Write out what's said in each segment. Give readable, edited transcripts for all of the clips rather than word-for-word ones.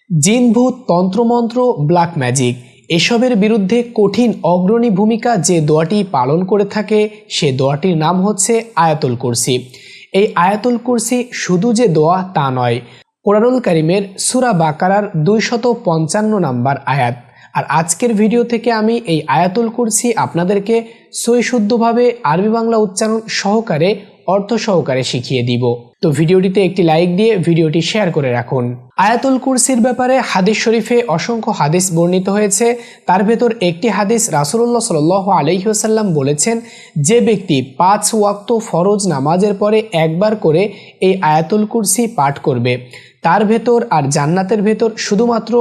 জিনভূত, তন্ত্রমন্ত্র, black magic এসবের বিরুদ্ধে কঠিন অগ্রণী ভূমিকা যে দোয়াটি পালন করে থাকে সে দোয়াটির নাম হচ্ছে আয়াতুল কুরসি। এই আয়াতুল কুরসি শুধু যে দোয়া তা নয়, কোরআনুল কারীমের সূরা বাকারার 255 নম্বর আয়াত। আর আজকের ভিডিও থেকে আমি এই আয়াতুল কুরসি আপনাদেরকে সহিশুদ্ধভাবে আরবি বাংলা উচ্চারণ সহকারে অর্থ সহকারে শিখিয়ে দিব। তো ভিডিওটিতে একটি লাইক দিয়ে ভিডিওটি শেয়ার করে রাখুন। আয়াতুল কুরসির ব্যাপারে হাদিস শরীফে অসংখ্য হাদিস বর্ণিত হয়েছে। তার ভেতর একটি হাদিস রাসূলুল্লাহ সাল্লাল্লাহু আলাইহি ওয়াসাল্লাম বলেছেন, যে ব্যক্তি 5 ওয়াক্ত ফরজ নামাজের পরে একবার করে এই আয়াতুল কুরসি পাঠ করবে, তার ভেতর আর জান্নাতের ভেতর শুধুমাত্র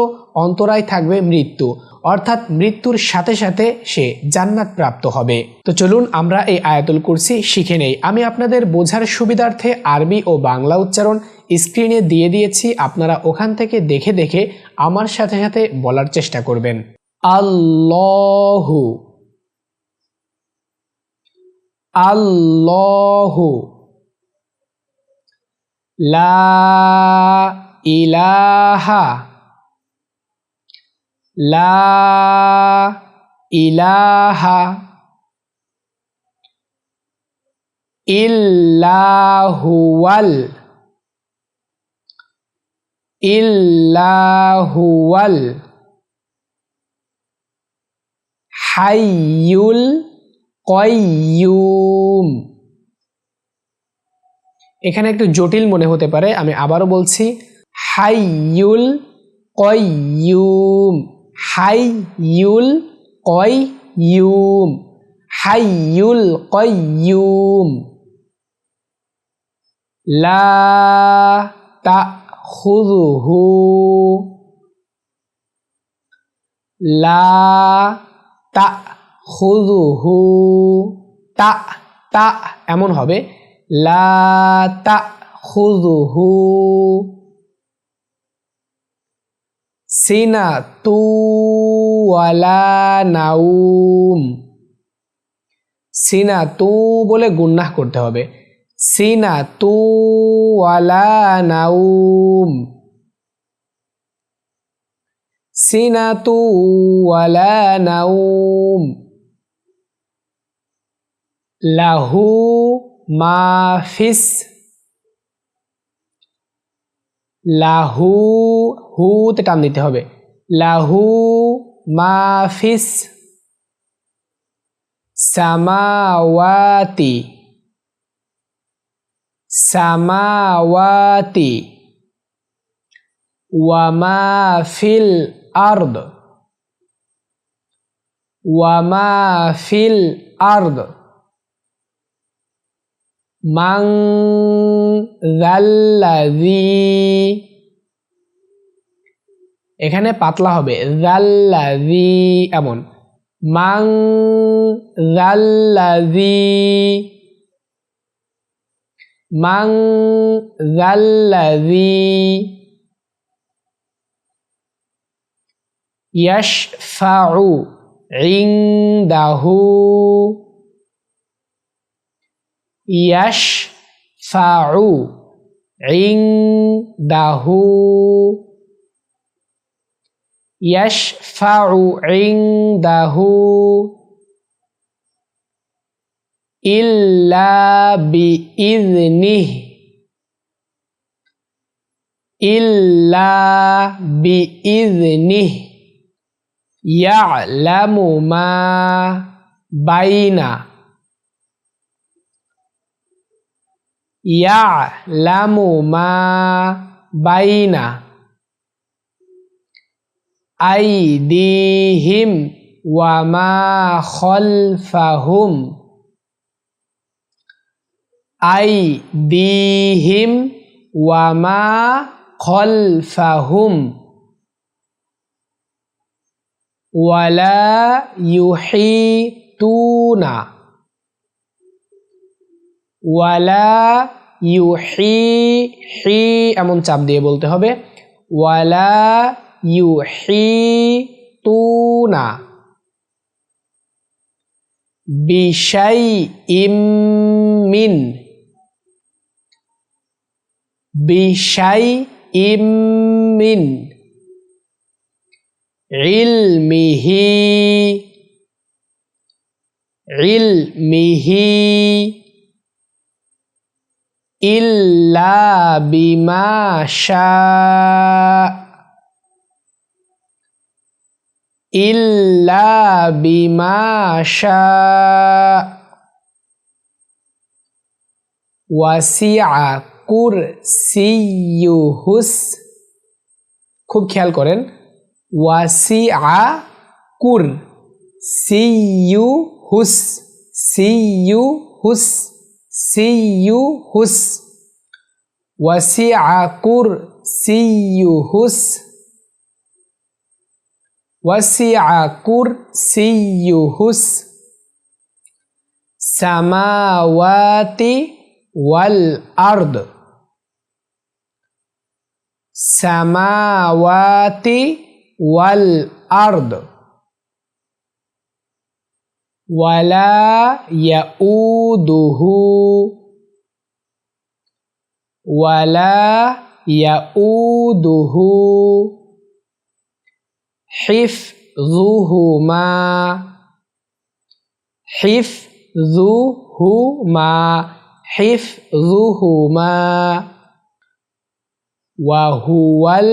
অন্তরায় থাকবে মৃত্যু, অর্থাৎ মৃত্যুর সাথে সাথে সে জান্নাত প্রাপ্ত হবে। তো চলুন আমরা এই আয়াতুল কুরসি শিখে নেই। আমি আপনাদের বোঝার সুবিধার্থে আরবি ও বাংলা উচ্চারণ স্ক্রিনে দিয়ে দিয়েছি, আপনারা ওখান থেকে দেখে দেখে আমার সাথে সাথে বলার চেষ্টা করবেন। আল্লাহু, আল্লাহু, লা ইলাহা, লা ইলাহা ইল্লাহুয়াল, ইল্লাহুয়াল হাইয়ুল কাইয়্যুম। এখানে একটু জটিল মনে হতে পারে, আমি আবারও বলছি, হাইয়ুল কাইয়্যুম, হাইয়ুল কাইয়্যুম, হাইয়ুল কাইয়্যুম। লা তাখুযুহু, লা তাখুযুহু, তা তা এমন হবে, লা তাখুযুহু সিনাতু ওয়ালা নাউম। সিনাতু বলে গুন্নাহ করতে হবে, সিনাতু ওয়ালা নাউম, সিনাতু ওয়ালা নাউম। লাহু মা ফিস, লাহু, হুতে টান দিতে হবে, লাহু মা ফিস সামাওয়াতি, সামাওয়াতি ওয়া মা ফিল আরদ, ওয়া মা ফিল আরদ মান যাল্লাযী, এখানে পাতলা হবে, যাল্লাযী এমন, মান যাল্লাযী, মান যাল্লাযী ইয়াশফাউ ইনদাহু, ইয়াশফাউ ইনদাহু, ইয়াশফাউ ইনদাহু ইল্লা বিইযনিহি, ইল্লা বিইযনিহি ইয়ালামু মা বাইনা, ইয়ালামু মা বাইনা আইদিহিম ওয়া মা খালফাহুম, আইদিহিম ওয়া মা খালফাহুম ওয়ালা ইউহিতুনা, ওয়ালা হি এমন চাপ দিয়ে বলতে হবে, ওয়ালা ইউহিতুনা বিশাইইম মিন, বিশাইইম মিন ইলমিহি ইলমিহি ইল্লা বিমা শাআ ইল্লা বিমা শাআ ওয়াসিআ কুরসিয়ুহুস, খুব খেয়াল করেন, ওয়াসিআ কুরসিয়ুহুস সিয়ুহুস সিয়ুহুস ওয়াসিআ কুরসিয়ুহুস ওয়াসিআ কুরসিয়ুহুস সামাওয়াতি ওয়াল আরদ সামাওয়াতি ওয়াল আরদ ওয়ালা ইয়াউদুহু ওয়ালা ইয়াউদুহু হিফযুহুমা হিফযুহুমা হিফযুহুমা ওয়া হুয়াল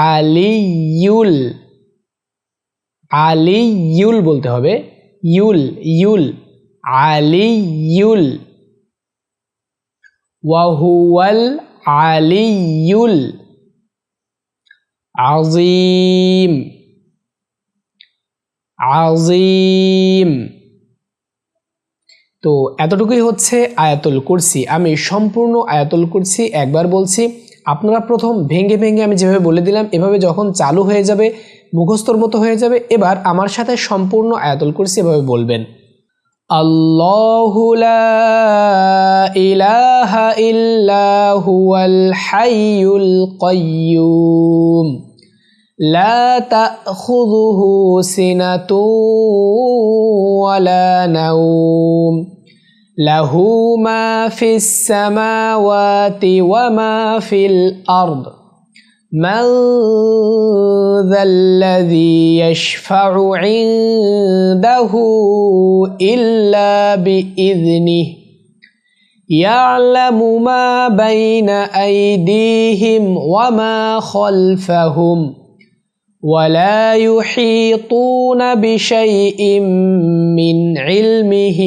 আলিয়ুল, আলিয়ুল বলতে হবে, ইউল ইউল আলিয়ুল ওয়া হুয়াল আলিয়ুল আযীম আযীম। তো এতটুকুই হচ্ছে আয়াতুল কুরসি। আমি সম্পূর্ণ আয়াতুল কুরসি একবার বলছি, আপনারা প্রথম ভেঙে ভেঙে আমি যেভাবে বলে দিলাম এভাবে যখন চালু হয়ে যাবে, মুখস্থর মতো হয়ে যাবে, এবার আমার সাথে সম্পূর্ণ আয়াতুল কুরসি এভাবে বলবেন। আল্লাহু লা ইলাহা ইল্লা হুয়াল হাইয়ুল কাইয়্যুম লা তাখুযুহু সিনাতুন ওয়ালা নাওম লাহু মা ফিস সামাওয়াতি ওয়া মা ফিল আরদ মান যাল্লাযী ইয়াশফা'ু 'ইনদাহু ইল্লা বিইযনিহি ইয়া'লামু মা বাইনা আইদিহিম ওয়া মা খালফাহুম ولا يحيطون بشيء من علمه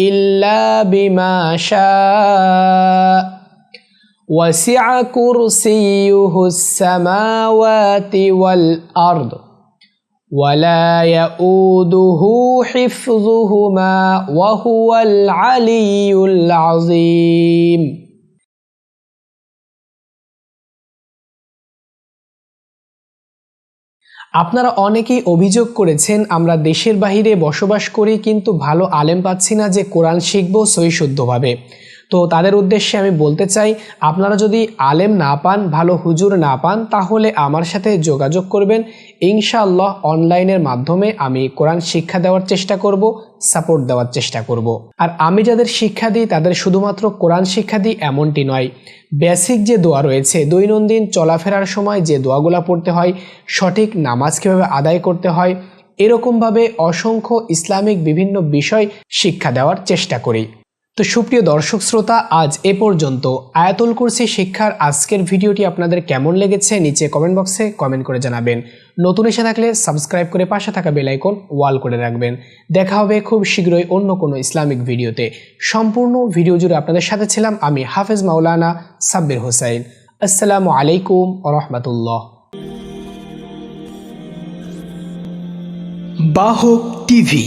إلا بما شاء وسع كرسيه السماوات والأرض ولا يؤوده حفظهما وهو العلي العظيم। আপনারা অনেকেই অভিযোগ করেছেন আমরা দেশের বাইরে বসবাস করি কিন্তু ভালো আলেম পাচ্ছি না যে কোরআন শিখবো সহি শুদ্ধভাবে। তো তাদের উদ্দেশ্যে আমি বলতে চাই, আপনারা যদি আলেম না পান, ভালো হুজুর না পান, তাহলে আমার সাথে যোগাযোগ করবেন। ইনশাআল্লাহ অনলাইনের মাধ্যমে আমি কোরআন শিক্ষা দেওয়ার চেষ্টা করব, সাপোর্ট দেওয়ার চেষ্টা করব। আর আমি যাদের শিক্ষা দিই তাদের শুধুমাত্র কোরআন শিক্ষা দিই এমনটি নয়, বেসিক যে দোয়া রয়েছে, দৈনন্দিন চলাফেরার সময় যে দোয়াগুলা পড়তে হয়, সঠিক নামাজ কীভাবে আদায় করতে হয়, এরকমভাবে অসংখ্য ইসলামিক বিভিন্ন বিষয় শিক্ষা দেওয়ার চেষ্টা করি। তো সুপ্রিয় দর্শক শ্রোতা, আজ এ পর্যন্ত। আয়াতুল কুরসি শিক্ষার আজকের ভিডিওটি আপনাদের কেমন লেগেছে নিচে কমেন্ট বক্সে কমেন্ট করে জানাবেন। নতুন এসে থাকলে সাবস্ক্রাইব করে পাশে থাকা বেল আইকন ওয়াল করে রাখবেন। দেখা হবে খুব শীঘ্রই অন্য কোনো ইসলামিক ভিডিওতে। সম্পূর্ণ ভিডিও জুড়ে আপনাদের সাথে ছিলাম আমি হাফেজ মাওলানা সাব্বির হোসাইন। আসসালামু আলাইকুম ওয়া রাহমাতুল্লাহ। বাহক টিভি।